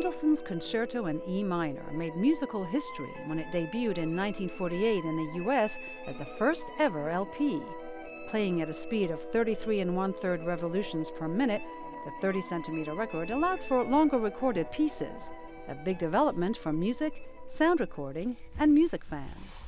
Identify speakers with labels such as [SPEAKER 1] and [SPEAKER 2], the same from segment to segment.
[SPEAKER 1] Mendelssohn's Concerto in E minor made musical history when it debuted in 1948 in the US as the first ever LP. Playing at a speed of 33 1/3 revolutions per minute, the 30-centimeter record allowed for longer recorded pieces, a big development for music, sound recording, and music fans.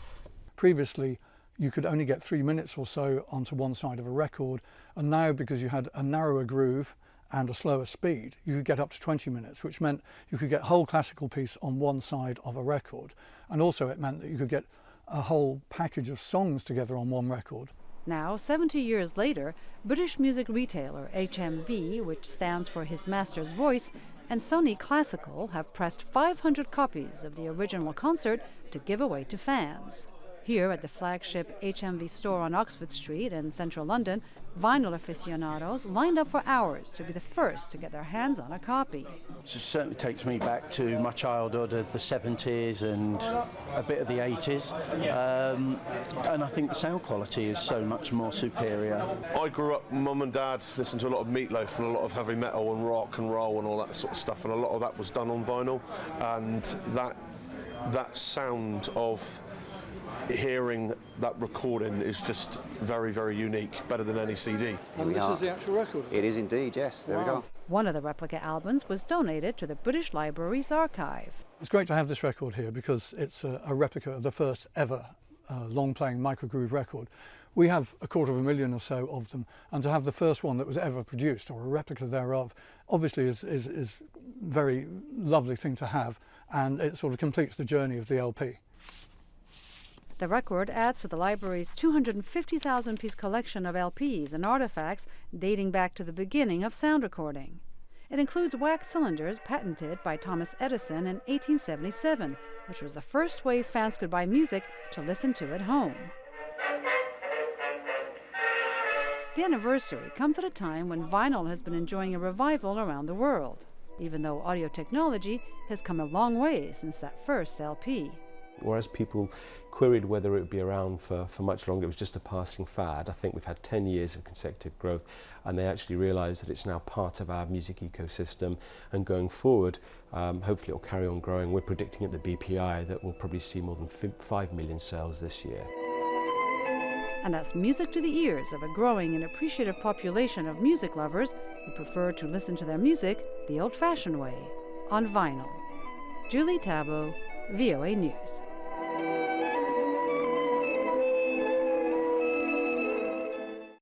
[SPEAKER 2] Previously, you could only get 3 minutes or so onto one side of a record, and now, because you had a narrower groove and a slower speed, you could get up to 20 minutes, which meant you could get a whole classical piece on one side of a record. And also it meant that you could get a whole package of songs together on one record.
[SPEAKER 1] Now, 70 years later, British music retailer HMV, which stands for His Master's Voice, and Sony Classical have pressed 500 copies of the original concert to give away to fans. Here at the flagship HMV store on Oxford Street in central London, vinyl aficionados lined up for hours to be the first to get their hands on a copy.
[SPEAKER 3] It certainly takes me back to my childhood of the 70s and a bit of the 80s. And I think the sound quality is so much more superior.
[SPEAKER 4] I grew up, mum and dad listened to a lot of Meatloaf and a lot of heavy metal and rock and roll and all that sort of stuff, and a lot of that was done on vinyl, and that sound of hearing that recording is just very, very unique, better than any CD.
[SPEAKER 2] And this is the actual record?
[SPEAKER 5] It is indeed, yes. There we go.
[SPEAKER 1] One of the replica albums was donated to the British Library's archive.
[SPEAKER 2] It's great to have this record here because it's a replica of the first ever long-playing microgroove record. We have 250,000 or so of them, and to have the first one that was ever produced, or a replica thereof, obviously is a very lovely thing to have, and it sort of completes the journey of the LP.
[SPEAKER 1] The record adds to the library's 250,000-piece collection of LPs and artifacts dating back to the beginning of sound recording. It includes wax cylinders patented by Thomas Edison in 1877, which was the first way fans could buy music to listen to at home. The anniversary comes at a time when vinyl has been enjoying a revival around the world, even though audio technology has come a long way since that first LP.
[SPEAKER 6] Whereas people queried whether it would be around for much longer, it was just a passing fad. I think we've had 10 years of consecutive growth, and they actually realise that it's now part of our music ecosystem, and going forward, hopefully it will carry on growing. We're predicting at the BPI that we'll probably see more than 5 million sales this year.
[SPEAKER 1] And that's music to the ears of a growing and appreciative population of music lovers who prefer to listen to their music the old-fashioned way, on vinyl. Julie Taboh, VOA News.